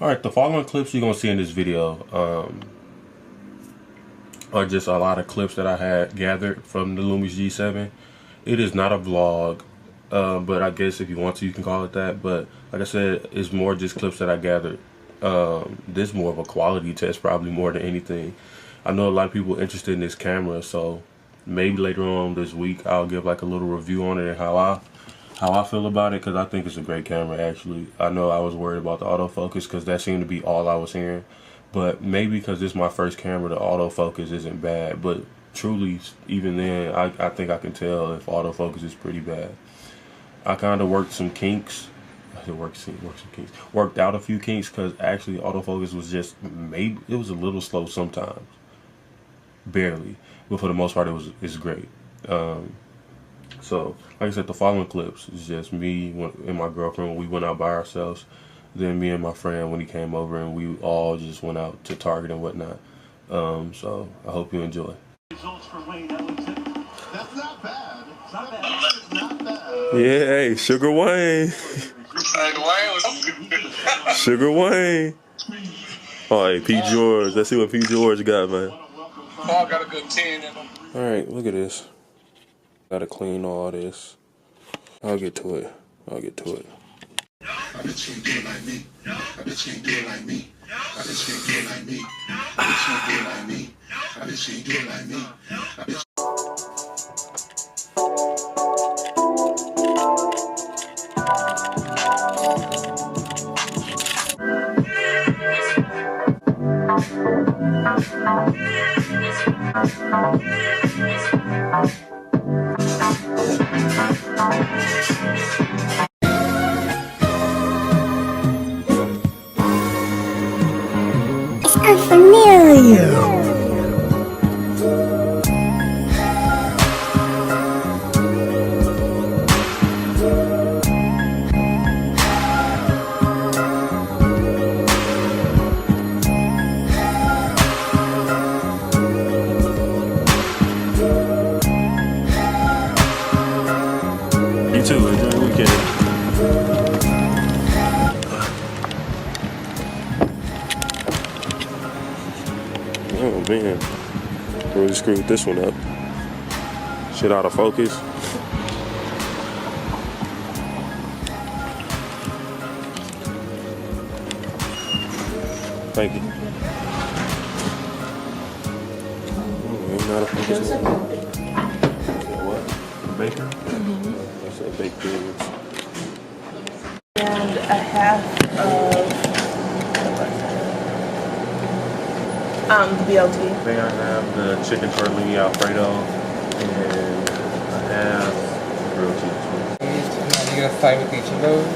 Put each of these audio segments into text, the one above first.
Alright, the following clips you're going to see in this video are just a lot of clips that I had gathered from the LUMIX G7. It is not a vlog, but I guess if you want to, you can call it that. But like I said, it's more just clips that I gathered. This is more of a quality test, probably more than anything. I know a lot of people are interested in this camera, so maybe later on this week I'll give like a little review on it and how I feel about it, because I think it's a great camera actually. I know I was worried about the autofocus because that seemed to be all I was hearing, but maybe because this is my first camera, the autofocus isn't bad. But truly, even then, I think I can tell if autofocus is pretty bad. I kind of worked some kinks. Worked out a few kinks because actually autofocus was just maybe it was a little slow sometimes, barely, but for the most part it's great. So like I said, the following clips is just me and my girlfriend when we went out by ourselves, then me and my friend when he came over, and we all just went out to Target and whatnot. So I hope you enjoy. Results for Wayne. That's not bad. It's not bad. It's not bad. Yeah, hey, Sugar Wayne. Sugar Wayne. Oh, hey, P. George. Let's see what P. George got, man. Paul got a good 10 in him. Alright, look at this. Gotta clean all this. I'll get to it. I bet you can't do it like me. I bet you can't do it like me. I bet you can't do it like me. I bet you can't do it like me. I bet you can't do it like me. I bet It's unfamiliar. You too, enjoy the weekend. Oh man, really screwed this one up. Shit out of focus. Thank you. Not a focus. What? Baker? That's a baked goods. And a half of the BLT. May I have the chicken tortellini Alfredo and a half grilled cheese. You get a side with each of those.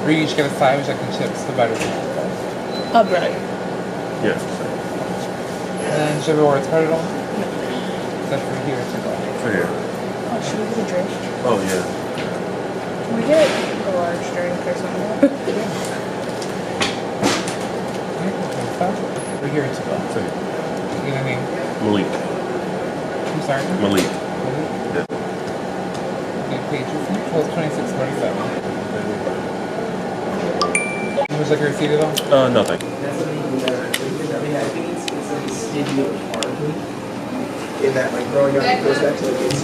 Or you each get a side with like the chips, the butter. A bread. Yes. And then did you ever order carded on? No. That's for here to go. For here. Oh, should we get a drink? Oh yeah. Can we get a large drink or something? We're here to go. For here. You know what I mean? Malik. I'm sorry? Malik. Malik? Yeah. Okay, page 2647. How much liquor receipt at all? Nothing. That's what I mean. I think it's maybe a part of me. In that, like, growing up, it goes back to, like, it's...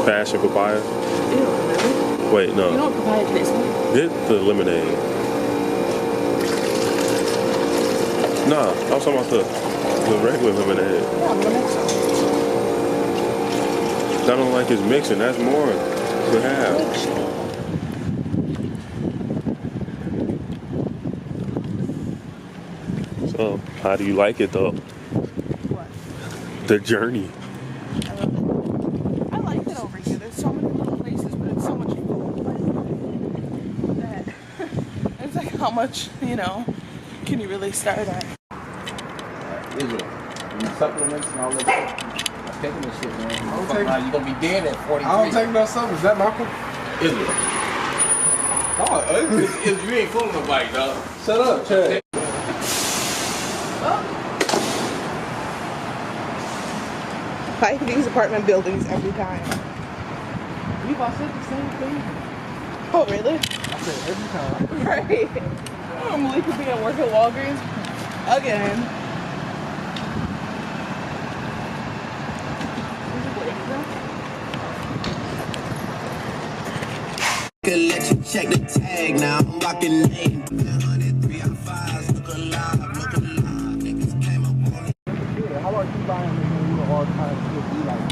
Fashion papaya? Ew. Wait, no. You know what papaya tastes like? Get the lemonade. Nah, I was talking about the regular lemonade. Yeah, I'm gonna mix them. I don't like his mixing. That's more to have. So, how do you like it though? What? The journey. I like it over here. There's so many little places, but it's so much fun. That it's like how much, you know, can you really start at? Israel. And supplements and all that stuff. I'm taking this shit, man. You're gonna be dead at 43. I don't take no supplements. Is that Malcolm? Israel. Oh, You ain't fooling nobody, dog. shut up, Chad. I hit these apartment buildings every time. You about said the same thing. Oh, really? I said every time. Right. Malik could be at work at Walgreens again. Let you check the tag now. I'm rocking name. 103 out of 5. Look alive. Niggas came up on it. Yeah, how about you buying this when you were all trying to be like,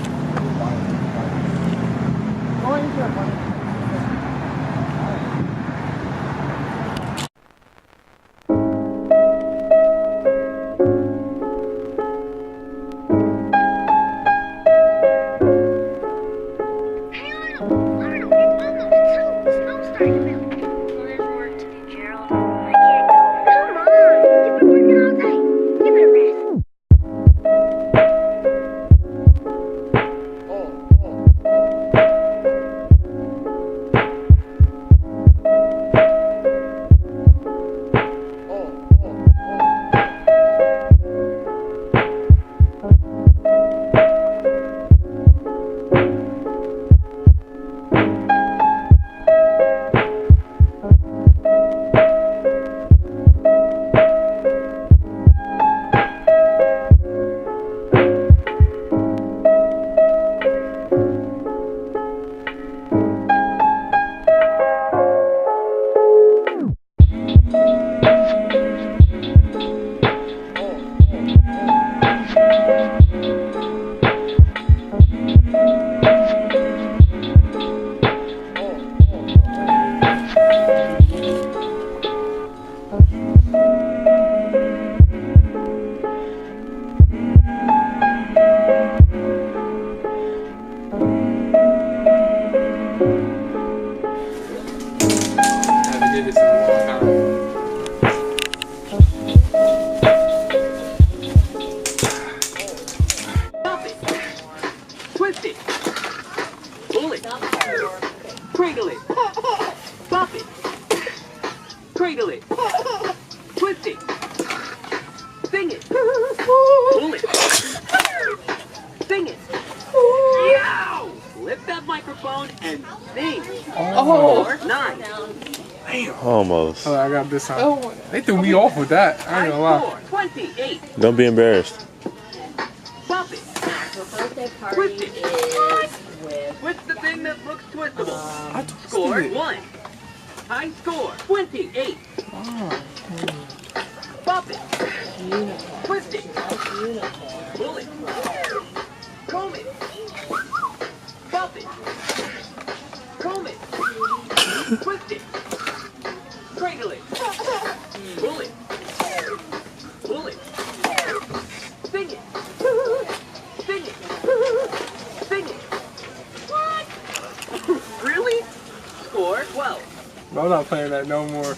go ahead and get money. Cradle it. Twist it. Sing it. Pull it. Sing it. Yow! Lift that microphone and sing. Oh. 4, 9. Almost. Oh, I got this one. They threw me off with that. I ain't gonna lie. 28. Don't be embarrassed. Bump it. Her birthday party Twist it. is with... What's the thing that looks twistable? I twisted Score it. 1. High score 28. Bump it. Twist it. Pull it. Comb it. Bump it. Comb it. Twist it. Cradle it. Pull it. Pull it. Sing it. Sing it. Sing it. What? Really? Score 12. I'm not playing that no more.